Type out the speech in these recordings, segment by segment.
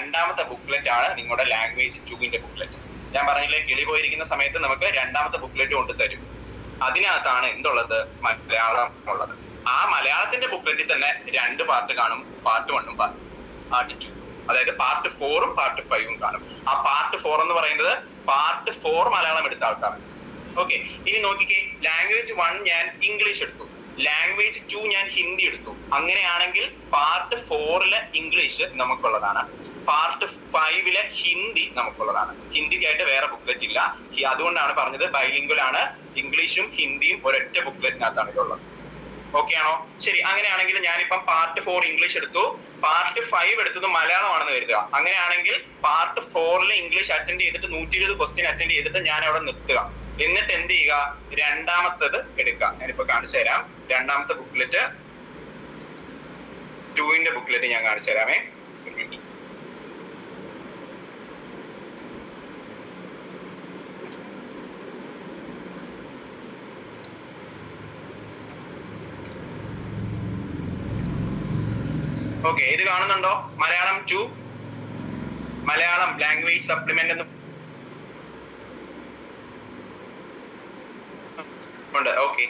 രണ്ടാമത്തെ ബുക്ക്ലെറ്റ് ആണ് നിങ്ങളുടെ ലാംഗ്വേജ് 2ന്റെ ബുക്ക്ലെറ്റ്. ഞാൻ പറഞ്ഞില്ലേ, കിളി പോയിരിക്കുന്ന സമയത്ത് നമുക്ക് രണ്ടാമത്തെ ബുക്ക്ലെറ്റ് കൊണ്ട് തരും. അതിനകത്താണ് എന്തുള്ളത്? മലയാളം ഉള്ളത്. ആ മലയാളത്തിന്റെ ബുക്ക്ലെറ്റിൽ തന്നെ 2 പാർട്ട് കാണും, പാർട്ട് 1ഉം പാർട്ട് 2. അതായത് പാർട്ട് 4ഉം പാർട്ട് 5ഉം കാണും. ആ പാർട്ട് 4 എന്ന് പറയുന്നത് പാർട്ട് 4 മലയാളം എടുത്ത ആൾക്കാരാണ്. ഓക്കെ, ഇനി നോക്കിക്കേ, ലാംഗ്വേജ് 1 ഞാൻ ഇംഗ്ലീഷ് എടുത്തു, ലാംഗ്വേജ് 2 ഞാൻ ഹിന്ദി എടുത്തു. അങ്ങനെയാണെങ്കിൽ പാർട്ട് 4ലെ ഇംഗ്ലീഷ് നമുക്കുള്ളതാണ്, പാർട്ട് 5ലെ ഹിന്ദി നമുക്കുള്ളതാണ്. ഹിന്ദിക്കായിട്ട് വേറെ ബുക്ക്ലെറ്റ് ഇല്ല. അതുകൊണ്ടാണ് പറഞ്ഞത് ബൈലിംഗ്വൽ ആണ്. ഇംഗ്ലീഷും ഹിന്ദിയും ഒരൊറ്റ ബുക്ക്ലെറ്റിനകത്താണ് ഇതുള്ളത്. ഓക്കെ ആണോ? ശരി, അങ്ങനെയാണെങ്കിൽ ഞാനിപ്പം പാർട്ട് 4 ഇംഗ്ലീഷ് എടുത്തു, പാർട്ട് 5 എടുത്തത് മലയാളമാണെന്ന് കരുതുക. അങ്ങനെയാണെങ്കിൽ പാർട്ട് 4ലെ ഇംഗ്ലീഷ് അറ്റൻഡ് ചെയ്തിട്ട് 120 ക്വസ്റ്റ്യൻ അറ്റൻഡ് ചെയ്തിട്ട് ഞാൻ അവിടെ നിർത്തുക. എന്നിട്ട് എന്ത് ചെയ്യുക? രണ്ടാമത്തത് എടുക്കുക. ഞാനിപ്പോ കാണിച്ചു തരാം. രണ്ടാമത്തെ ബുക്ക്ലെറ്റ് 2ന്റെ ബുക്ക്ലെറ്റ് ഞാൻ കാണിച്ചു തരാമേ. ഓക്കെ, ഇത് കാണുന്നുണ്ടോ? മലയാളം 2, മലയാളം ലാംഗ്വേജ് സപ്ലിമെന്റ് എന്ന് ഉണ്ട്. Okay,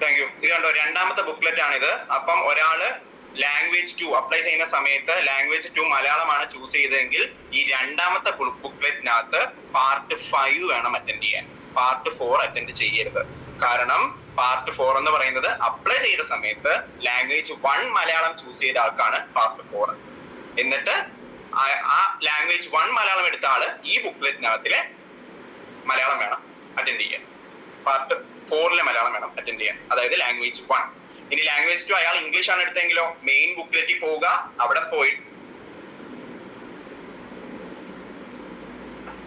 thank you. ഇത് കണ്ടോ, രണ്ടാമത്തെ ബുക്ക്ലെറ്റ് ആണിത്. അപ്പം ഒരാള് ലാംഗ്വേജ് 2 അപ്ലൈ ചെയ്യുന്ന സമയത്ത് ലാംഗ്വേജ് 2 മലയാളമാണ് ചൂസ് ചെയ്തതെങ്കിൽ ഈ രണ്ടാമത്തെ ബുക്ക്ലെറ്റിനകത്ത് പാർട്ട് 5 വേണം അറ്റൻഡ് ചെയ്യാൻ. പാർട്ട് 4 അറ്റൻഡ് ചെയ്യരുത്. കാരണം പാർട്ട് 4 എന്ന് പറയുന്നത് അപ്ലൈ ചെയ്ത സമയത്ത് ലാംഗ്വേജ് 1 മലയാളം ചൂസ് ചെയ്ത ആൾക്കാണ് പാർട്ട് 4. എന്നിട്ട് ആ ലാംഗ്വേജ് 1 മലയാളം എടുത്ത ആള് ഈ ബുക്ക്ലെറ്റിനകത്തിലെ മലയാളം വേണം അറ്റൻഡ് ചെയ്യാൻ. പാർട്ട് 4ലെ മലയാളം വേണം അറ്റൻഡ് ചെയ്യാൻ, അതായത് ലാംഗ്വേജ് 1. ഇനി ലാംഗ്വേജ് 2 അയാൾ ഇംഗ്ലീഷ് ആണ് എടുത്തെങ്കിലോ മെയിൻ ബുക്ക്ലെറ്റിൽ പോവുക, അവിടെ പോയി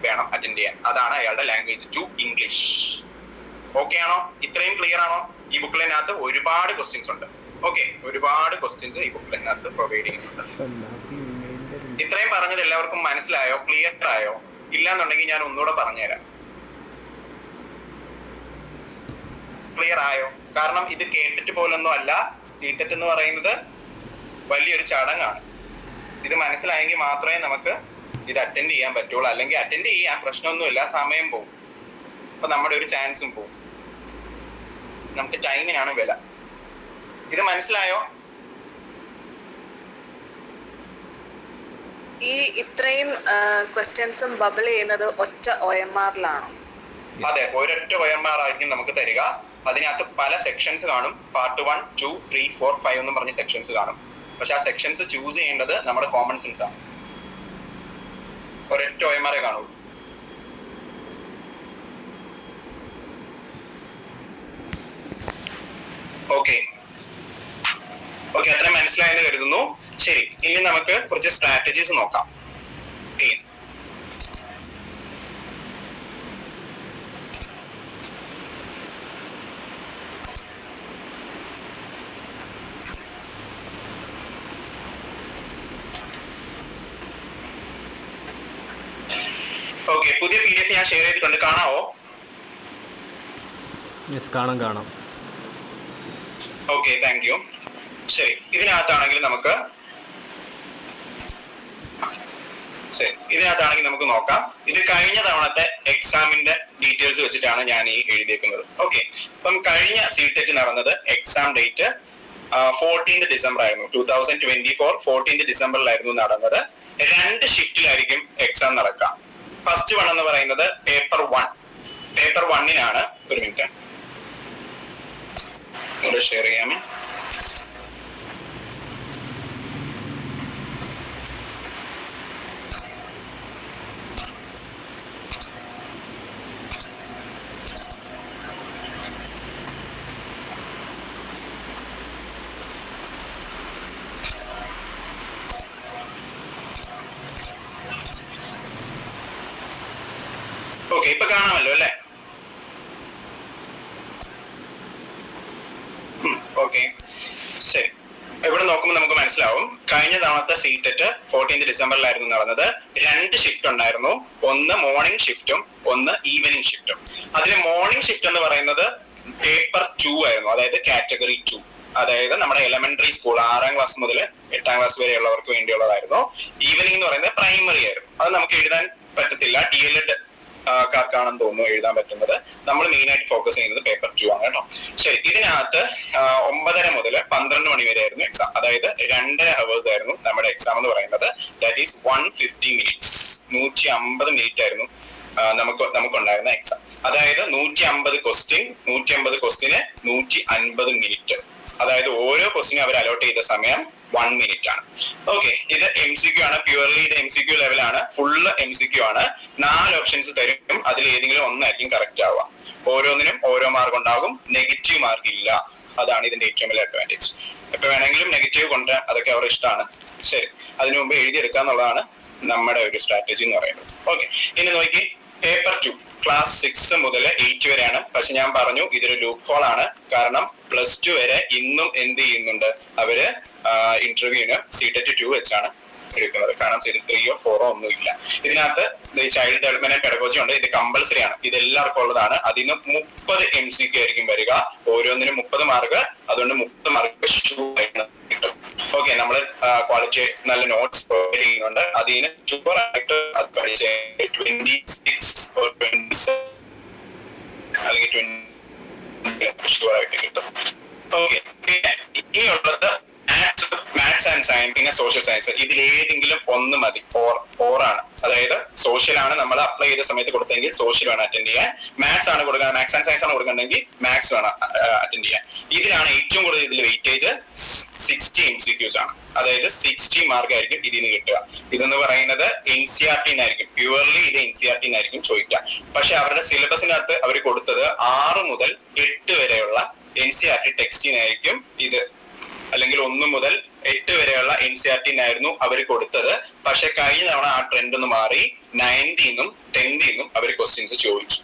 വേണം അറ്റൻഡ് ചെയ്യാൻ. അതാണ് അയാളുടെ ലാംഗ്വേജ് 2 ഇംഗ്ലീഷ്. ഓക്കെ ആണോ? ഇത്രയും ക്ലിയർ ആണോ? ഈ ബുക്ക്ലെറ്റിനകത്ത് ഒരുപാട് ക്വസ്റ്റ്യൻസ് ഉണ്ട്. ഓക്കെ, ഒരുപാട് ക്വസ്റ്റ്യൻസ് ഈ ബുക്ക്ലെറ്റിനകത്ത് പ്രൊവൈഡ് ചെയ്യുന്നുണ്ട്. ഇത്രയും പറഞ്ഞത് എല്ലാവർക്കും മനസ്സിലായോ? ക്ലിയർ ആയോ? ഇല്ലാന്നുണ്ടെങ്കിൽ ഞാൻ ഒന്നുകൂടെ പറഞ്ഞുതരാം. ക്ലിയർ ആയോ? കാരണം ഇത് കേട്ടിട്ട് പോലൊന്നും അല്ല. സീറ്ററ്റ് എന്ന് പറയുന്നത് വലിയൊരു ചടങ്ങാണ്. ഇത് മനസ്സിലായെങ്കിൽ മാത്രമേ നമുക്ക് ഇത് അറ്റൻഡ് ചെയ്യാൻ പറ്റുള്ളൂ. അല്ലെങ്കിൽ അറ്റൻഡ് ചെയ്യാൻ പ്രശ്നമൊന്നുമില്ല, സമയം പോകും, അപ്പൊ നമ്മുടെ ഒരു ചാൻസും പോകും. നമുക്ക് ടൈമിനാണ് വില. ഇത് മനസ്സിലായോ? ഈ ഇത്രയും ക്വസ്റ്റ്യൻസും ബബിൾ ചെയ്യുന്നത് ഒറ്റ OMR-ലാണോ? അതെ, ഒരൊറ്റ OMR ആയിരിക്കും നമുക്ക് തരിക. അതിനകത്ത് പല സെക്ഷൻസ് കാണും. പാർട്ട് 1, 2, 3, 4, 5 എന്നും പറഞ്ഞ സെക്ഷൻസ് കാണും. പക്ഷെ ആ സെക്ഷൻസ് ചൂസ് ചെയ്യേണ്ടത് നമ്മുടെ കോമൺ സെൻസ് ആണ്. ഒരൊറ്റ OMR കാണുള്ളൂ. ഓക്കെ, അത്രയും മനസ്സിലായെന്ന് കരുതുന്നു. ശരി, ഇനി നമുക്ക് കുറച്ച് സ്ട്രാറ്റജീസ് നോക്കാം. ഓക്കെ, പുതിയ PDF ഞാൻ ഷെയർ ചെയ്തിട്ടുണ്ട്, കാണാവോ? കാണാം. Okay, thank you. ശരി, ഇതിനകത്താണെങ്കിൽ നമുക്ക് നോക്കാം. ഇത് കഴിഞ്ഞ തവണത്തെ എക്സാമിന്റെ ഡീറ്റെയിൽസ് വെച്ചിട്ടാണ് ഞാൻ ഈ എഴുതിയേക്കുന്നത്. ഓക്കെ, അപ്പം കഴിഞ്ഞ സീറ്ററ്റ് നടന്നത് എക്സാം ഡേറ്റ് 14th December ആയിരുന്നു. 2024 14th December-ലായിരുന്നു നടന്നത്. 2 ഷിഫ്റ്റിലായിരിക്കും എക്സാം നടക്കുക. ഫസ്റ്റ് 1 എന്ന് പറയുന്നത് പേപ്പർ 1. പേപ്പർ 1-നാണ്, ഒരു മിനിറ്റ് ഷെയർ ചെയ്യാമേ. ഓക്കെ, ഇപ്പൊ കാണാമല്ലോ അല്ലേ? ഓക്കെ, ശരി. ഇവിടെ നോക്കുമ്പോൾ നമുക്ക് മനസ്സിലാവും. കഴിഞ്ഞ തവണത്തെ സീറ്ററ്റ് 14th December-ലായിരുന്നു നടന്നത്. 2 ഷിഫ്റ്റ് ഉണ്ടായിരുന്നു. ഒന്ന് മോർണിംഗ് ഷിഫ്റ്റും ഒന്ന് ഈവനിങ് ഷിഫ്റ്റും. അതിന് മോർണിംഗ് ഷിഫ്റ്റ് എന്ന് പറയുന്നത് പേപ്പർ 2 ആയിരുന്നു, അതായത് കാറ്റഗറി 2. അതായത് നമ്മുടെ എലമെന്ററി സ്കൂൾ 6ാം ക്ലാസ് മുതൽ 8ാം ക്ലാസ് വരെയുള്ളവർക്ക് വേണ്ടിയുള്ളതായിരുന്നു. ഈവനിങ് എന്ന് പറയുന്നത് പ്രൈമറി ആയിരുന്നു. അത് നമുക്ക് എഴുതാൻ പറ്റത്തില്ല, DLED കാർക്കാണെന്ന് തോന്നുന്നു എഴുതാൻ പറ്റുന്നത്. നമ്മൾ മെയിൻ ആയിട്ട് ഫോക്കസ് ചെയ്യുന്നത് പേപ്പർ 2 ആണ് കേട്ടോ. ശരി, ഇതിനകത്ത് 9:30 മുതൽ 12 മണി വരെ ആയിരുന്നു എക്സാം. അതായത് 2.5 hours ആയിരുന്നു നമ്മുടെ എക്സാം എന്ന് പറയുന്നത്. ദാറ്റ് ഈസ് 150 minutes, 150 മിനിറ്റ് ആയിരുന്നു നമുക്കുണ്ടായിരുന്ന എക്സാം. അതായത് 150 ക്വസ്റ്റ്യൻ, 150 ക്വസ്റ്റ്യന് 150 മിനിറ്റ്. അതായത് ഓരോ ക്വസ്റ്റ്യനും അവർ അലോട്ട് ചെയ്ത സമയം 1 മിനിറ്റ് ആണ്. ഓക്കെ, ഇത് MCQ ആണ്. പ്യുവർലി ഇത് MCQ ലെവലാണ്, ഫുള്ള് MCQ ആണ്. 4 ഓപ്ഷൻസ് തരും, അതിൽ ഏതെങ്കിലും ഒന്നായിരിക്കും കറക്റ്റ് ആവുക. ഓരോന്നിനും ഓരോ മാർക്ക് ഉണ്ടാകും, നെഗറ്റീവ് മാർക്ക് ഇല്ല. അതാണ് ഇതിന്റെ ഏറ്റവും വലിയ അഡ്വാൻറ്റേജ്. എപ്പൊ വേണമെങ്കിലും നെഗറ്റീവ് കൊണ്ട് അതൊക്കെ അവരുടെ ഇഷ്ടമാണ്. ശരി, അതിനു മുമ്പ് എഴുതിയെടുക്കാന്നുള്ളതാണ് നമ്മുടെ ഒരു സ്ട്രാറ്റജി എന്ന് പറയുന്നത്. ഓക്കെ, ഇനി നോക്കി പേപ്പർ 2 ക്ലാസ് 6 മുതൽ 8 വരെയാണ്. പക്ഷെ ഞാൻ പറഞ്ഞു ഇതൊരു ലൂപ്പ് ഹോൾ ആണ്. കാരണം +2 വരെ ഇന്നും എന്ത് ചെയ്യുന്നുണ്ട്, അവര് ഇന്റർവ്യൂവിന് CTET 2 വെച്ചാണ് എടുക്കുന്നത്. കാരണം CTET 3 or 4 ഒന്നും ഇല്ല. ഇതിനകത്ത് ചൈൽഡ് ഡെവലപ്മെന്റ് ആൻഡ് പെഡഗോജി ഉണ്ട്. ഇത് കമ്പൽസറി ആണ്, ഇത് എല്ലാവർക്കും ഉള്ളതാണ്. അതിന് 30 MCQ ആയിരിക്കും വരിക, ഓരോന്നിനും 30 മാർക്ക്. അതുകൊണ്ട് 30 മാർക്ക് ഷുവർ ആയിട്ട് കിട്ടും. ഓക്കെ, നമ്മൾ ക്വാളിറ്റി നല്ല നോട്ട്സ് പ്രൊവൈഡ് ചെയ്യുന്നുണ്ട്. അതിന് ഷുവർ ആയിട്ട് അത് പഠിച്ച് 26 or 27 അല്ലെങ്കിൽ 20 ഷുവർ ആയിട്ട് കിട്ടും. ഓക്കെ, ഇനിയുള്ളത് മാത്സ് ആൻഡ് സയൻസ്, പിന്നെ സോഷ്യൽ സയൻസ്. ഇതിൽ ഏതെങ്കിലും ഒന്ന് മതി. ഓറാണ്, അതായത് സോഷ്യൽ ആണ് നമ്മൾ അപ്ലൈ ചെയ്ത സമയത്ത് കൊടുത്തെങ്കിൽ സോഷ്യൽ വേണം അറ്റൻഡ് ചെയ്യാൻ. മാത്സ് ആണ് കൊടുക്കുക, മാത്സ് ആൻഡ് സയൻസ് ആണ് കൊടുക്കണമെങ്കിൽ മാത്സ് വേണം അറ്റൻഡ് ചെയ്യാൻ. ഇതിലാണ് ഏറ്റവും കൂടുതൽ ഇതിൽ വെയിറ്റേജ് 60 MCQs ആണ്. അതായത് 60 മാർക്ക് ആയിരിക്കും ഇതിന് കിട്ടുക. ഇതെന്ന് പറയുന്നത് NCERT ആയിരിക്കും, പ്യുവർലി ഇത് NCERT ആയിരിക്കും ചോദിക്കുക. പക്ഷെ അവരുടെ സിലബസിനകത്ത് അവർ കൊടുത്തത് 6 മുതൽ 8 വരെയുള്ള NCERT ടെക്സ്റ്റിനായിരിക്കും ഇത്, അല്ലെങ്കിൽ 1 മുതൽ 8 വരെയുള്ള NCERT അവർ കൊടുത്തത്. പക്ഷെ കഴിഞ്ഞ തവണ ആ ട്രെൻഡ് ഒന്ന് മാറി 9th 10th അവർ ക്വസ്റ്റ്യൻസ് ചോദിച്ചു.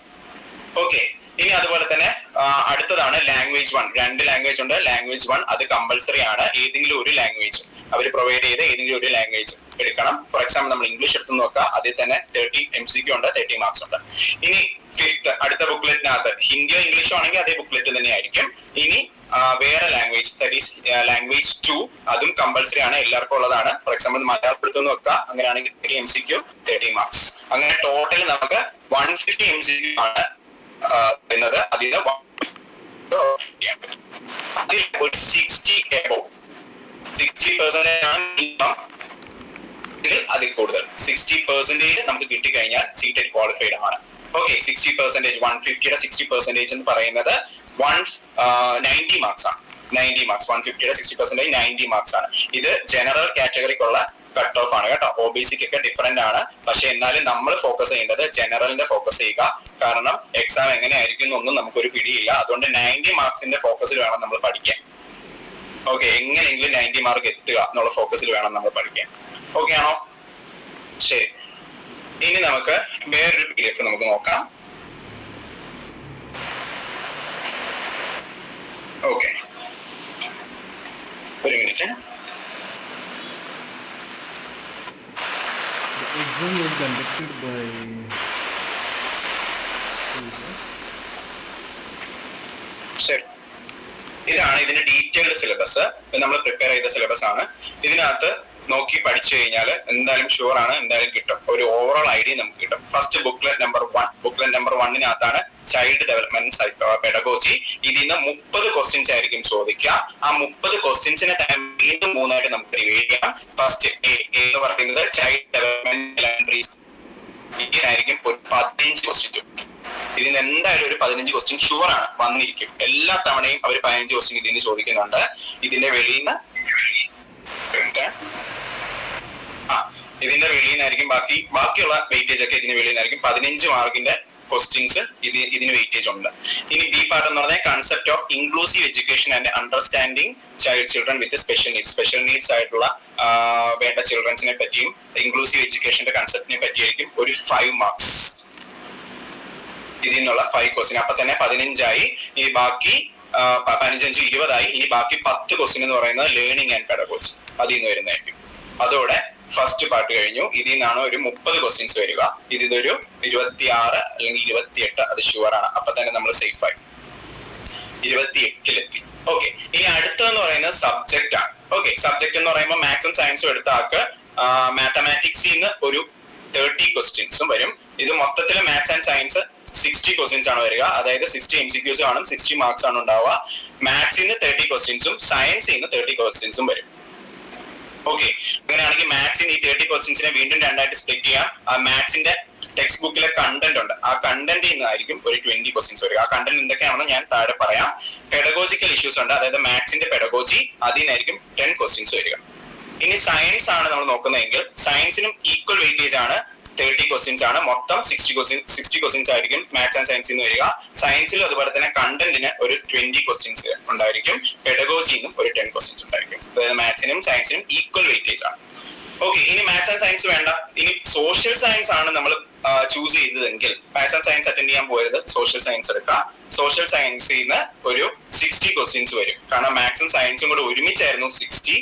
ഓക്കെ, ഇനി അതുപോലെ തന്നെ അടുത്തതാണ് ലാംഗ്വേജ് 1. 2 ലാംഗ്വേജ് ഉണ്ട്. ലാംഗ്വേജ് 1 അത് കമ്പൽസറി ആണ്. ഏതെങ്കിലും ഒരു ലാംഗ്വേജ് അവർ പ്രൊവൈഡ് ചെയ്ത് ഏതെങ്കിലും ഒരു ലാംഗ്വേജ് എടുക്കണം. ഫോർ എക്സാമ്പിൾ നമ്മൾ ഇംഗ്ലീഷ് എടുത്ത് നോക്കുക, അതിൽ തന്നെ 30 MCQ ഉണ്ട്, 30 മാർക്സ് ഉണ്ട്. ഇനി 5th അടുത്ത ബുക്ക്ലെറ്റിനകത്ത് ഹിന്ദിയോ ഇംഗ്ലീഷോ ആണെങ്കിൽ അതേ ബുക്ക്ലെറ്റ് തന്നെ ആയിരിക്കും. ഇനി വേറെ ലാംഗ്വേജ്, ദാറ്റ് ഈസ് ലാംഗ്വേജ് 2, അതും കമ്പൽസറി ആണ്, എല്ലാവർക്കും ഉള്ളതാണ്. ഫോർ എക്സാമ്പിൾ മലയാളം എടുത്ത് നോക്കുക, അങ്ങനെയാണെങ്കിൽ 30 MCQ 30 മാർക്സ്. അങ്ങനെ ടോട്ടൽ നമുക്ക് 150 MCQ ആണ് വരുന്നത്. അതിൽ ഒരു 60% ആണ് മിനിമം. അതിൽ കൂടുതൽ 60% നമുക്ക് കിട്ടിക്കഴിഞ്ഞാൽ CTET ക്വാളിഫൈഡ് ആണ്. ഓക്കെ, 60%, 150യുടെ 60% എന്ന് പറയുന്നത് 90 മാർക്സ് ആണ്. 90 മാർക്സ്, 150യുടെ 60% 90 മാർക്സ് ആണ്. ഇത് ജനറൽ കാറ്റഗറിക്കുള്ള കട്ട് ഓഫ് ആണ് കേട്ടോ. OBCക്ക് ഒക്കെ ഡിഫറെന്റ് ആണ്. പക്ഷെ എന്നാലും നമ്മൾ ഫോക്കസ് ചെയ്യേണ്ടത് ജനറലിന്റെ ഫോക്കസ് ചെയ്യുക. കാരണം എക്സാം എങ്ങനെയായിരിക്കും എന്നൊന്നും നമുക്കൊരു പിടിയില്ല. അതുകൊണ്ട് 90 മാർക്സിന്റെ ഫോക്കസിൽ വേണം നമ്മൾ പഠിക്കാൻ. ഓക്കെ, എങ്ങനെയെങ്കിലും 90 മാർക്ക് എത്തുക എന്നുള്ള ഫോക്കസിൽ വേണം നമ്മൾ പഠിക്കാൻ. ഓക്കെ ആണോ? ശരി, ഇനി നമുക്ക് വേറൊരു PDF നമുക്ക് നോക്കാം. ഓക്കെ, ഒരു minute. The exam was conducted by ശരി, ഇതാണ് ഇതിന്റെ ഡീറ്റെയിൽഡ് സിലബസ്. നമ്മൾ പ്രിപ്പയർ ചെയ്ത സിലബസ് ആണ്. ഇതിനകത്ത് നോക്കി പഠിച്ചു കഴിഞ്ഞാൽ എന്തായാലും ഷുവർ ആണ്, എന്തായാലും കിട്ടും. ഒരു ഓവറോൾ ഐഡിയ നമുക്ക് കിട്ടും. First booklet number 1. Booklet number 1-നകത്താണ് ചൈൽഡ് ഡെവലപ്മെന്റ് പെഡഗോജി. ഇതിൽ നിന്ന് 30 ക്വസ്റ്റ്യൻസ് ആയിരിക്കും ചോദിക്കുക. ആ 30 ക്വസ്റ്റ്യൻസിനെ വീണ്ടും 3 ആയിട്ട് നമുക്ക് ഡിവൈഡ് ചെയ്യാം. ഫസ്റ്റ് എ എന്ന് പറയുന്നത് ചൈൽഡ് ഡെവലപ്മെന്റ് എലമെന്ററി, ഇതിനായിരിക്കും ഒരു 15 ക്വസ്റ്റ്യൻ ചോദിക്കും. ഇതിന് എന്തായാലും ഒരു 15 ക്വസ്റ്റ്യൻ ഷുവർ ആണ് വന്നിരിക്കും. എല്ലാ തവണയും അവർ 15 ക്വസ്റ്റ്യൻ ഇതിന് ചോദിക്കുന്നുണ്ട്. ഇതിന്റെ വെളിയിൽ നിന്ന് ബാക്കിയുള്ള വെയിറ്റേജ് ഒക്കെ ഇതിന് വെളിയിൽ നിന്നായിരിക്കും. 15 മാർക്കിന്റെ ക്വസ്റ്റ്യൻസ് ഇതിന് വെയിറ്റേജ് ഉണ്ട്. ഇനി ബി പാർട്ട് എന്ന് പറഞ്ഞാൽ concept of inclusive education and understanding children with special needs ആയിട്ടുള്ള വേണ്ട ചിൽഡ്രൻസിനെ പറ്റിയും ഇൻക്ലൂസീവ് എഡ്യൂക്കേഷന്റെ കൺസെപ്റ്റിനെ പറ്റിയായിരിക്കും ഒരു 5 മാർക്സ്. ഇതിൽ നിന്നുള്ള 5 ക്വസ്റ്റ്യൻ. അപ്പൊ തന്നെ 15 ഇനി ബാക്കി 15 20 ഇനി ബാക്കി 10 ക്വസ്റ്റ്യൻ എന്ന് പറയുന്നത് ലേണിംഗ് ആൻഡ് പെഡഗോജി, അതിൽ നിന്ന് വരുന്നതായിരിക്കും. അതോടെ ഫസ്റ്റ് പാർട്ട് കഴിഞ്ഞു. ഇതിൽ നിന്നാണ് ഒരു 30 ക്വസ്റ്റ്യൻസ് വരിക. ഇതിലൊരു 26 അല്ലെങ്കിൽ 28 അത് ഷുവർ ആണ്. അപ്പൊ തന്നെ നമ്മൾ സേഫ് ആയി 28-ലെത്തി. ഓക്കെ, ഇനി അടുത്തതെന്ന് പറയുന്നത് സബ്ജക്റ്റ് ആണ്. ഓക്കെ, സബ്ജക്ട് എന്ന് പറയുമ്പോൾ മാത്സും സയൻസും എടുത്ത ആൾക്ക് മാത്തമാറ്റിക്സിൽ നിന്ന് ഒരു 30 ക്വസ്റ്റ്യൻസും വരും. ഇത് മൊത്തത്തിൽ മാത്സ് ആൻഡ് സയൻസ് 60 ക്വസ്റ്റ്യൻസ് ആണ് വരിക. അതായത് 60 MCQs കാണും, 60 മാർക്സ് ആണ് ഉണ്ടാവുക. മാത്സിൽ നിന്ന് 30 ക്വസ്റ്റ്യൻസും സയൻസിൽ നിന്ന് 30 ക്വസ്റ്റ്യൻസും വരും. ഓക്കെ, അങ്ങനെയാണെങ്കിൽ മാത്സിന് ഈ 30 ക്വസ്റ്റ്യൻസിനെ വീണ്ടും രണ്ടായിട്ട് സ്പ്ലിറ്റ് ചെയ്യാം. ആ മാത്സിന്റെ ടെക്സ്റ്റ് ബുക്കിലെ കണ്ടന്റ് ഉണ്ട്, ആ കണ്ടന്റിൽ നിന്നായിരിക്കും ഒരു 20 ക്വസ്റ്റ്യൻസ് വരിക. ആ കണ്ടന്റ് എന്തൊക്കെയാണെന്ന് ഞാൻ താഴെ പറയാം. പെഡഗോജിക്കൽ ഇഷ്യൂസ് ഉണ്ട്, അതായത് മാത്സിന്റെ പെഡഗോജി, അതിൽ നിന്നായിരിക്കും 10 ക്വസ്റ്റ്യൻസ് വരിക. ഇനി സയൻസ് ആണ് നമ്മൾ നോക്കുന്നതെങ്കിൽ സയൻസിനും ഈക്വൽ വെയിറ്റേജ് ആണ്, 30 ക്വസ്റ്റ്യൻസ് ആണ്. മൊത്തം 60 ക്വസ്റ്റ്യൻസ് ആയിരിക്കും മാത്സ് ആൻഡ് സയൻസിൽ നിന്ന് വരിക. സയൻസിലും അതുപോലെ തന്നെ കണ്ടന്റിന് ഒരു 20 ക്വസ്റ്റ്യൻസ് ഉണ്ടായിരിക്കും. പെഡഗോജിന്നും ഒരു 10 ക്വസ്റ്റ്യൻസ് ഉണ്ടായിരിക്കും. അതായത് മാത്സിനും സയൻസിനും ഈക്വൽ വെയിറ്റേജ് ആണ്. ഓക്കെ, ഇനി മാത്സ് ആൻഡ് സയൻസ് വേണ്ട, ഇനി സോഷ്യൽ സയൻസ് ആണ് നമ്മൾ ചൂസ് ചെയ്തതെങ്കിൽ മാത്സ് ആൻഡ് സയൻസ് അറ്റൻഡ് ചെയ്യാൻ പോയത് സോഷ്യൽ സയൻസ് എടുക്കാം. സോഷ്യൽ സയൻസിൽ നിന്ന് ഒരു 60 ക്വസ്റ്റ്യൻസ് വരും. കാരണം മാത്സും സയൻസും കൂടെ ഒരുമിച്ചായിരുന്നു 60.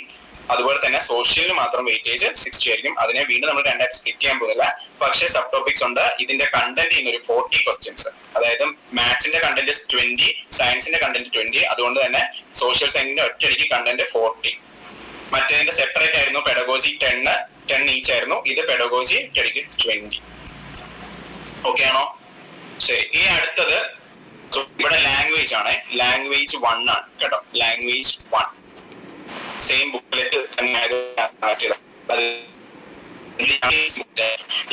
അതുപോലെ തന്നെ സോഷ്യലിന് മാത്രം വെയിറ്റേജ് 60 ആയിരിക്കും. അതിനെ വീണ്ടും നമ്മൾ രണ്ടായിട്ട് സ്പ്ലിറ്റ് ചെയ്യാൻ പോകുന്നില്ല. പക്ഷേ സബ് ടോപ്പിക്സ് ഉണ്ട്. ഇതിന്റെ കണ്ടന്റ് ചെയ്യുന്ന ഒരു 40 ക്വസ്റ്റ്യൻസ്, അതായത് മാത്സിന്റെ കണ്ടന്റ് 20, സയൻസിന്റെ കണ്ടന്റ് 20. അതുകൊണ്ട് തന്നെ സോഷ്യൽ സയൻസിന്റെ ഒറ്റയടിക്ക് കണ്ടന്റ് 40. മറ്റേതിന്റെ സെപ്പറേറ്റ് ആയിരുന്നു പെഡഗോജി 10 ഈച്ച് ആയിരുന്നു. ഇത് പെഡഗോജി ഒറ്റയടിക്ക് 20. ഓക്കെ ആണോ? ശരി, ഇനി അടുത്തത് ഇവിടെ ലാംഗ്വേജ് ആണ്. ലാംഗ്വേജ് 1 ആണ് കേട്ടോ. ലാംഗ്വേജ് 1 സെയിം ബുക്ക്ലെറ്റ് തന്നെ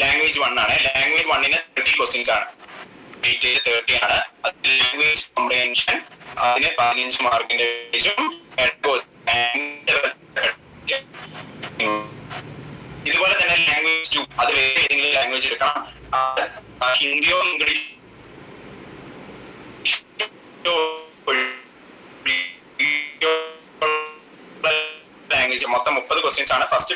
ലാംഗ്വേജ് 1 ആണ്. ലാംഗ്വേജ് 1ന് 30 ക്വസ്റ്റ്യൻസ് ആണ്, വെയിറ്റേജ് 30 ആണ്. ലാംഗ്വേജ് കോംപ്രിഹെൻഷൻ അതിന് 15 മാർക്കിന്റെ ഇതുപോലെ തന്നെ ലാംഗ്വേജ് 2 അത് വേറെ ഏതെങ്കിലും ലാംഗ്വേജ് എടുക്കണം. ഹിന്ദിയോ ഇംഗ്ലീഷോ ലാംഗ്വേജ് മൊത്തം 30 ക്വസ്റ്റ്യൻസ് ആണ്. ഫസ്റ്റ്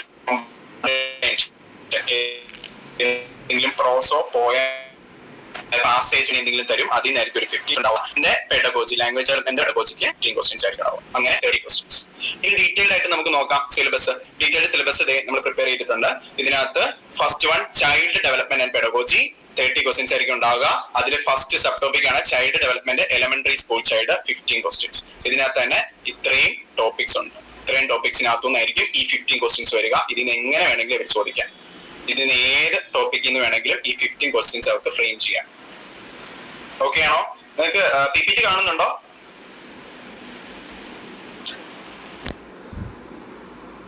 എന്തെങ്കിലും പ്രോസോ പാസേജ് എന്തെങ്കിലും തരും, അതിൽ നിന്നായിരിക്കും ഒരു 50 ഉണ്ടാവും. എന്റെ പെഡഗോജി ലാംഗ്വേജ് എന്റെ പെഡഗോജിക്ക് 15 ക്വസ്റ്റ്യൻസ് ആയിരിക്കും ഉണ്ടാവും. അങ്ങനെ 30 ക്വസ്റ്റ്യൻസ്. ഇനി ഡീറ്റെയിൽഡ് ആയിട്ട് നമുക്ക് നോക്കാം സിലബസ്. ഡീറ്റെയിൽഡ് സിലബസ് നമ്മൾ പ്രിപ്പയർ ചെയ്തിട്ടുണ്ട്. ഇതിനകത്ത് first one child development and pedagogy 30 questions ആയിരിക്കും ഉണ്ടാവുക. അതിൽ ഫസ്റ്റ് സബ് ടോപ്പിക് ആണ് child development elementary school child, 15 questions. ഇതിനകത്ത് തന്നെ ഇത്രയും ടോപ്പിക്സ് ഉണ്ട്. ഇത്രയും ടോപ്പിക്സിനകത്തുനിന്നായിരിക്കും ഈ 15 ക്വസ്റ്റ്യൻസ് വരിക. ഇതിന് എങ്ങനെ വേണമെങ്കിലും അവർ ചോദിക്കാം. ഇതിന് ഏത് ടോപ്പിക്കിൽ നിന്ന് വേണമെങ്കിലും ഈ 15 ക്വസ്റ്റ്യൻസ് അവർക്ക് ഫ്രെയിം ചെയ്യാം. ഓക്കെ ആണോ? നിങ്ങൾക്ക് PPT കാണുന്നുണ്ടോ?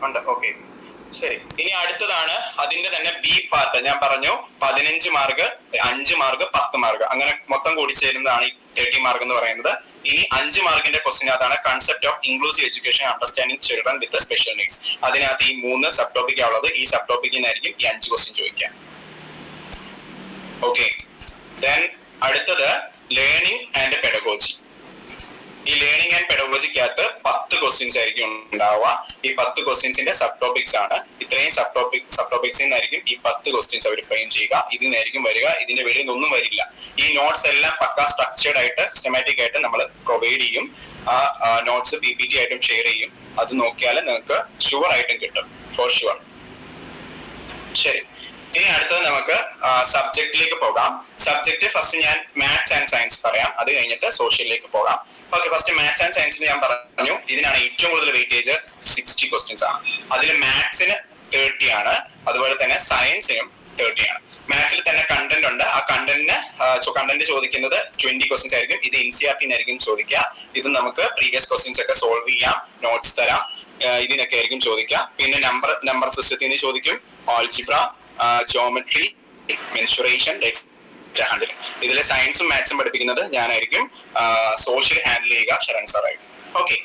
ഉണ്ട്. ഓക്കെ, ശരി. ഇനി അടുത്തതാണ് അതിന്റെ തന്നെ ബി പാർട്ട്. ഞാൻ പറഞ്ഞു 15 മാർക്ക്, 5 മാർക്ക്, 10 മാർക്ക്, അങ്ങനെ മൊത്തം കൂടി ചേരുന്നതാണ് ഈ 30 മാർക്ക് എന്ന് പറയുന്നത്. ഇനി 5 മാർക്കിന്റെ ക്വസ്റ്റിനകത്താണ് concept of inclusive education understanding children with special needs. അതിനകത്ത് ഈ 3 സബ് ടോപ്പിക്കാണ് ഉള്ളത്. ഈ സബ് ടോപ്പിക്കിൽ നിന്നായിരിക്കും ഈ 5 ക്വസ്റ്റ്യൻ ചോദിക്കാം. ഓക്കെ, ദെൻ അടുത്തത് ലേണിംഗ് ആൻഡ് പെഡഗോജി. ഈ ലേണിംഗ് ആൻഡ് പെഡഗോജിക്കകത്ത് 10 ക്വസ്റ്റ്യൻസ് ആയിരിക്കും ഉണ്ടാവുക. ഈ 10 ക്വസ്റ്റ്യൻസിന്റെ സബ് ടോപ്പിക്സ് ആണ്. ഇത്രയും സബ് ടോപ്പിക്സിൽ നിന്നായിരിക്കും ഈ 10 ക്വസ്റ്റ്യൻസ് അവർ ഫ്രെയിം ചെയ്യുക. ഇതിൽ നിന്നായിരിക്കും വരിക. ഇതിന്റെ വെളിയിൽ നിന്നൊന്നും വരില്ല. ഈ നോട്ട്സ് എല്ലാം പക്ക സ്ട്രക്ചേർഡ് ആയിട്ട് സിസ്റ്റമാറ്റിക് ആയിട്ട് നമ്മൾ പ്രൊവൈഡ് ചെയ്യും. ആ നോട്ട്സ് PPT ആയിട്ടും ഷെയർ ചെയ്യും. അത് നോക്കിയാൽ നിങ്ങൾക്ക് ഷുവർ ആയിട്ടും കിട്ടും, ഫോർ ഷുവർ. ശരി, ഇനി അടുത്തത് നമുക്ക് സബ്ജക്റ്റിലേക്ക് പോകാം. സബ്ജക്ട് ഫസ്റ്റ് ഞാൻ മാത്സ് ആൻഡ് സയൻസ് പറയാം, അത് കഴിഞ്ഞിട്ട് സോഷ്യലിലേക്ക് പോകാം. ഓക്കെ, ഫസ്റ്റ് മാത്സ് ആൻഡ് സയൻസിന് ഞാൻ പറഞ്ഞു ഇതിനാണ് ഏറ്റവും കൂടുതൽ വെയിറ്റേജ്, 60 ക്വസ്റ്റ്യൻസ് ആണ്. അതിൽ മാത്സിന് 30 ആണ്, അതുപോലെ തന്നെ സയൻസിനും 30 ആണ്. മാത്സിൽ തന്നെ കണ്ടന്റ് ഉണ്ട്. ആ കണ്ടന്റ് ചോദിക്കുന്നത് 20 ക്വസ്റ്റ്യൻസ് ആയിരിക്കും. ഇത് NCERT ആയിരിക്കും ചോദിക്കുക. ഇത് നമുക്ക് പ്രീവിയസ് ക്വസ്റ്റ്യൻസ് ഒക്കെ സോൾവ് ചെയ്യാം, നോട്ട്സ് തരാം, ഇതിനൊക്കെ ആയിരിക്കും ചോദിക്കുക. പിന്നെ നമ്പർ സിസ്റ്റത്തിൽ നിന്ന് ചോദിക്കും, ആൾജിബ്ര, ജോമെട്രി, മെൻസുറേഷൻ, ഹാൻഡിലിംഗ്. ഇതിലെ സയൻസും മാത്സും പഠിപ്പിക്കുന്നത് ഞാനായിരിക്കും. സോഷ്യൽ ഹാൻഡിൽ ചെയ്യുക ശരൺ സാർ ആയിരിക്കും. ഓക്കെ,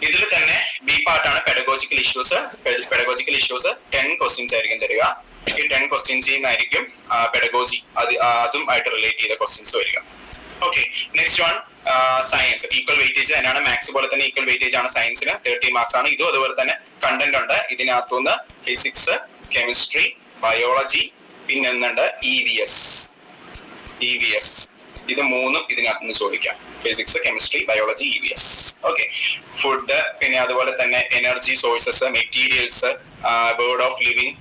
ഇതിൽ തന്നെ ബി പാർട്ടാണ് pedagogical issues. Pedagogical issues 10 questions ആയിരിക്കും തരിക. ഈ 10 ക്വസ്റ്റ്യൻസിൽ നിന്നായിരിക്കും പെഡഗോജി അതും ആയിട്ട് റിലേറ്റ് ചെയ്ത ക്വസ്റ്റ്യൻസ് വരിക. Okay, next one science. Equal weightage തന്നെയാണ് മാത്സ് പോലെ തന്നെ ഈക്വൽ വെയിറ്റേജ് ആണ് സയൻസിന്, 30 മാർക്സ് ആണ്. ഇതും അതുപോലെ തന്നെ കണ്ടന്റ് ഉണ്ട്. ഇതിനകത്തുനിന്ന് ഫിസിക്സ്, കെമിസ്ട്രി, ബയോളജി, പിന്നെ എന്തുണ്ട് EVS. ഇത് 3 ഇതിനകത്ത് നിന്ന് ചോദിക്കാം. Physics, chemistry, biology, EVS. Okay, food, പിന്നെ അതുപോലെ തന്നെ energy sources, materials, word of living,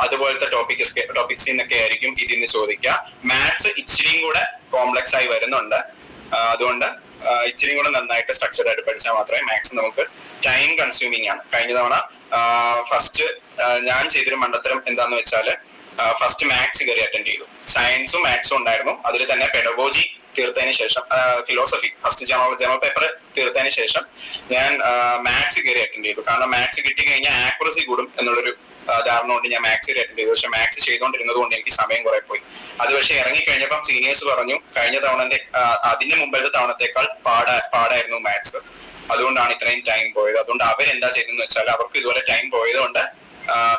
അതുപോലത്തെ ടോപ്പിക്സിൽ നിന്നൊക്കെ ആയിരിക്കും ഇതിൽ നിന്ന് ചോദിക്കുക. മാത്സ് ഇച്ചിരിയും കൂടെ കോംപ്ലക്സ് ആയി വരുന്നുണ്ട്. അതുകൊണ്ട് ഇച്ചിരി കൂടെ നന്നായിട്ട് സ്ട്രക്ചർഡ് ആയിട്ട് പഠിച്ചാൽ മാത്രമേ മാത്സ് നമുക്ക് ടൈം കൺസ്യൂമിങ് ആണ്. കഴിഞ്ഞ തവണ ഫസ്റ്റ് ഞാൻ ചെയ്തൊരു മണ്ടത്തരം എന്താന്ന് വെച്ചാൽ ഫസ്റ്റ് മാത്സ് കയറി അറ്റൻഡ് ചെയ്തു. സയൻസും മാത്സും ഉണ്ടായിരുന്നു. അതിൽ തന്നെ പെഡഗോജി തീർത്തതിന് ശേഷം ഫിലോസഫി ഫസ്റ്റ് ജനറൽ പേപ്പർ തീർത്തതിന് ശേഷം ഞാൻ മാത്സ് കയറി അറ്റൻഡ് ചെയ്തു. കാരണം മാത്സ് കിട്ടിക്കഴിഞ്ഞാൽ ആക്യുറസി കൂടും എന്നുള്ളൊരു ധാരണ കൊണ്ട് ഞാൻ മാത്സ് അറ്റൻഡ് ചെയ്തു. പക്ഷെ മാത്സ് ചെയ്തുകൊണ്ടിരുന്നത് കൊണ്ട് എനിക്ക് സമയം കുറെ പോയി. അത് പക്ഷെ ഇറങ്ങിക്കഴിഞ്ഞപ്പം സീനിയേഴ്സ് പറഞ്ഞു കഴിഞ്ഞ തവണന്റെ അതിന്റെ മുമ്പത്തെ തവണത്തേക്കാൾ പാടായിരുന്നു മാത്സ്, അതുകൊണ്ടാണ് ഇത്രയും ടൈം പോയത്. അതുകൊണ്ട് അവരെന്താ ചെയ്തതെന്ന് വെച്ചാൽ അവർക്ക് ഇതുപോലെ ടൈം പോയത് കൊണ്ട്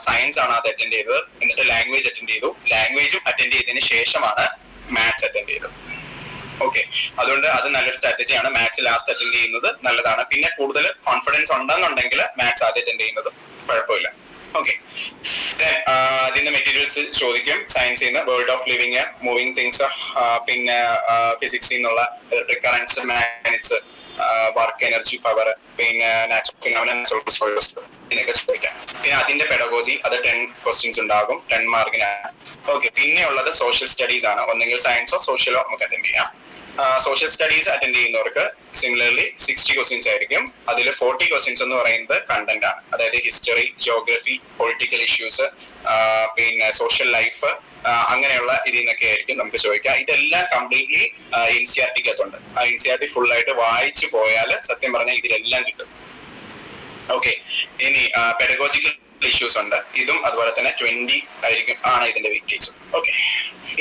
സയൻസ് ആണ് അത് അറ്റൻഡ് ചെയ്തത്. എന്നിട്ട് ലാംഗ്വേജ് അറ്റൻഡ് ചെയ്തു. ലാംഗ്വേജും അറ്റൻഡ് ചെയ്തതിന് ശേഷമാണ് മാത്സ് അറ്റൻഡ് ചെയ്തത്. ഓക്കെ, അതുകൊണ്ട് അത് നല്ലൊരു സ്ട്രാറ്റജിയാണ്. മാത്സ് ലാസ്റ്റ് അറ്റൻഡ് ചെയ്യുന്നത് നല്ലതാണ്. പിന്നെ കൂടുതൽ കോൺഫിഡൻസ് ഉണ്ടെന്നുണ്ടെങ്കിൽ മാത്സ് ആദ്യം അറ്റൻഡ് ചെയ്യുന്നത് കുഴപ്പമില്ല. ഓക്കെ, അതിന്റെ മെറ്റീരിയൽസ് ചോദിക്കും. സയൻസിൽ നിന്ന് world of living, moving things, പിന്നെ ഫിസിക്സിൽ നിന്നുള്ള electric currents, magnets, work, energy, power, പിന്നെ നാച്ചുറൽ റിസോഴ്സസ് ഇതിനൊക്കെ ചോദിക്കാം. പിന്നെ അതിന്റെ പെഡഗോജി അത് 10 ക്വസ്റ്റ്യൻസ് ഉണ്ടാകും 10 മാർക്കിനാണ്. ഓക്കെ, പിന്നെ ഉള്ളത് സോഷ്യൽ സ്റ്റഡീസ് ആണ്. ഒന്നെങ്കിൽ സയൻസോ സോഷ്യലോ നമുക്ക് അറ്റൻഡ് ചെയ്യാം. സോഷ്യൽ സ്റ്റഡീസ് അറ്റൻഡ് ചെയ്യുന്നവർക്ക് സിമിലർലി 60 ക്വസ്റ്റ്യൻസ് ആയിരിക്കും. അതിൽ 40 ക്വസ്റ്റ്യൻസ് എന്ന് പറയുന്നത് കണ്ടന്റ് ആണ്. അതായത് ഹിസ്റ്ററി, ജോഗ്രഫി, പൊളിറ്റിക്കൽ ഇഷ്യൂസ്, പിന്നെ സോഷ്യൽ ലൈഫ്, അങ്ങനെയുള്ള ഇതിൽ നിന്നൊക്കെ ആയിരിക്കും നമുക്ക് ചോദിക്കാം. ഇതെല്ലാം കംപ്ലീറ്റ്ലി NCERT-ക്കകത്തുണ്ട്. ആ NCERT ഫുൾ ആയിട്ട് വായിച്ചു പോയാൽ സത്യം പറഞ്ഞാൽ ഇതിലെല്ലാം കിട്ടും. ഓക്കെ, ഇനി പെഡഗോജിക്കൽ ഇഷ്യൂസ് ഉണ്ട്. ഇതും അതുപോലെ തന്നെ 20 ആയിരിക്കും ആണ് ഇതിന്റെ വെയിറ്റേജ്. ഓക്കെ,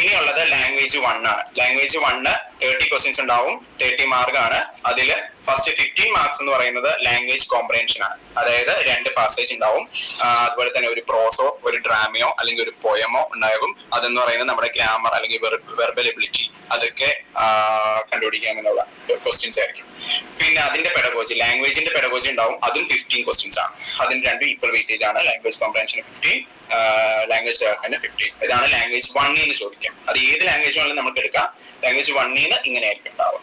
ഇനിയുള്ളത് ലാംഗ്വേജ് 1 ആണ്. ലാംഗ്വേജ് 1 30 ക്വസ്റ്റ്യൻസ് ഉണ്ടാവും, 30 മാർക്കാണ്. അതിൽ ഫസ്റ്റ് 15 മാർക്സ് എന്ന് പറയുന്നത് ലാംഗ്വേജ് കോംപ്രഹെൻഷൻ ആണ്. അതായത് 2 പാസേജ് ഉണ്ടാവും. അതുപോലെ തന്നെ ഒരു പ്രോസോ, ഒരു ഡ്രാമയോ അല്ലെങ്കിൽ ഒരു പോയമോ ഉണ്ടാകും. അതെന്ന് പറയുന്നത് നമ്മുടെ ഗ്രാമർ അല്ലെങ്കിൽ വെർബൽ എബിലിറ്റി അതൊക്കെ കണ്ടുപിടിക്കാമെന്നുള്ള ക്വസ്റ്റ്യൻസ് ആയിരിക്കും. പിന്നെ അതിന്റെ പെഡഗോജി, ലാംഗ്വേജിന്റെ പെഡഗോജി ഉണ്ടാവും. അതും 15 ക്വസ്റ്റ്യൻസ് ആണ്. അതിന് രണ്ടും ഈക്വൽ വെയിറ്റേജ് ആണ്. Language comprehension 15, language development 15. ഇതാണ് ലാംഗ്വേജ് 1 ചോദിക്കാം. അത് ഏത് ലാംഗ്വേജ് വേണമെങ്കിലും നമുക്ക് എടുക്കാം. ലാംഗ്വേജ് 1 ഇങ്ങനെ ആയിരിക്കും ഉണ്ടാവുക.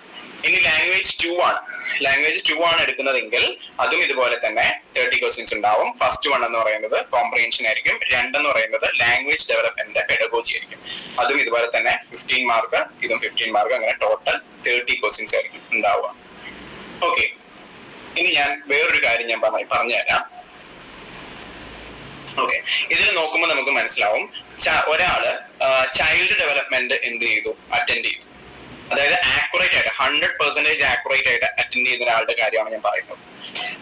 ഇനി ലാംഗ്വേജ് 2 ആണ്. ലാംഗ്വേജ് 2 ആണ് എടുക്കുന്നതെങ്കിൽ അതും ഇതുപോലെ തന്നെ 30 ക്വസ്റ്റ്യൻസ് ഉണ്ടാവും. ഫസ്റ്റ് 1 എന്ന് പറയുന്നത് കോംപ്രിഹെൻഷൻ ആയിരിക്കും. 2 എന്ന് പറയുന്നത് ലാംഗ്വേജ് ഡെവലപ്മെന്റ് പെഡഗോജി ആയിരിക്കും. അതും ഇതുപോലെ തന്നെ 15 മാർക്ക്, ഇതും 15 മാർക്ക്, അങ്ങനെ ടോട്ടൽ 30 ക്വസ്റ്റ്യൻസ് ആയിരിക്കും ഉണ്ടാവുക. ഓക്കെ, ഇനി ഞാൻ വേറൊരു കാര്യം ഞാൻ പറഞ്ഞുതരാം. ഓക്കെ, ഇതിൽ നോക്കുമ്പോൾ നമുക്ക് മനസ്സിലാവും ഒരാള് ചൈൽഡ് ഡെവലപ്മെന്റ് എന്ത് ചെയ്തു, അറ്റൻഡ് ചെയ്തു. അതായത് ആക്യുറേറ്റ് ആയിട്ട് 100% ആക്യുറേറ്റ് ആയിട്ട് അറ്റൻഡ് ചെയ്യുന്ന ഒരാളുടെ കാര്യമാണ് ഞാൻ പറയുന്നത്.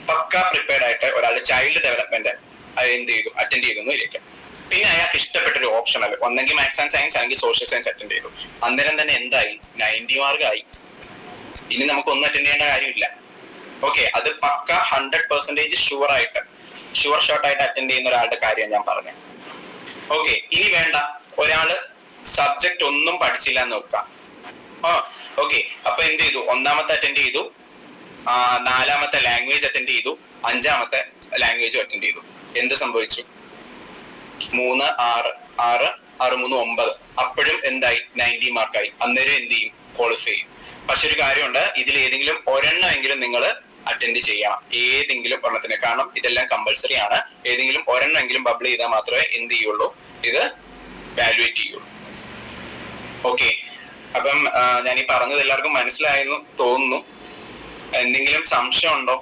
പക്ക പ്രിപ്പയർഡ് ആയിട്ട് ഒരാൾ ചൈൽഡ് ഡെവലപ്മെന്റ് എന്ത് ചെയ്തു, അറ്റൻഡ് ചെയ്തു എന്ന് ഇരിക്കാം. പിന്നെ അയാൾക്ക് ഇഷ്ടപ്പെട്ടൊരു ഓപ്ഷണൽ ഒന്നെങ്കിൽ മാത്സ് ആൻഡ് സയൻസ് അല്ലെങ്കിൽ സോഷ്യൽ സയൻസ് അറ്റൻഡ് ചെയ്തു. അന്നേരം തന്നെ എന്തായി, 90 മാർക്കായി. ഇനി നമുക്കൊന്നും അറ്റൻഡ് ചെയ്യേണ്ട കാര്യമില്ല. ഓക്കെ, അത് പക്ക 100% ഷുവർ ഷോട്ട് ആയിട്ട് അറ്റൻഡ് ചെയ്യുന്ന ഒരാളുടെ കാര്യം ഞാൻ പറഞ്ഞത്. ഓക്കെ, ഇനി വേണ്ട ഒരാള് സബ്ജക്ട് ഒന്നും പഠിച്ചില്ല എന്ന് നോക്കാം. ഓക്കെ, അപ്പൊ എന്ത് ചെയ്തു, 1ാമത്തെ അറ്റൻഡ് ചെയ്തു, 4ാമത്തെ ലാംഗ്വേജ് അറ്റൻഡ് ചെയ്തു, 5ാമത്തെ ലാംഗ്വേജും അറ്റൻഡ് ചെയ്തു. എന്ത് സംഭവിച്ചു, 3, 6, 6, 6, 3, 9. അപ്പോഴും എന്തായി, 90 മാർക്കായി. അന്നേരം എന്ത് ചെയ്യും, ക്വാളിഫൈ ചെയ്യും. പക്ഷെ ഒരു കാര്യമുണ്ട്, ഇതിൽ ഏതെങ്കിലും ഒരെണ്ണമെങ്കിലും നിങ്ങൾ അറ്റൻഡ് ചെയ്യണം. ഏതെങ്കിലും ഒരെണ്ണത്തിന്. കാരണം ഇതെല്ലാം കമ്പൽസറി ആണ്. ഏതെങ്കിലും ഒരെണ്ണമെങ്കിലും ബബിൾ ചെയ്താൽ മാത്രമേ എന്ത് ചെയ്യുള്ളൂ, ഇത് വാല്യുവേറ്റ് ചെയ്യുള്ളൂ. ഓക്കെ, അപ്പം ഞാൻ ഈ പറഞ്ഞത് എല്ലാവർക്കും മനസ്സിലായെന്ന് തോന്നുന്നു. എന്തെങ്കിലും സംശയം ഉണ്ടോ?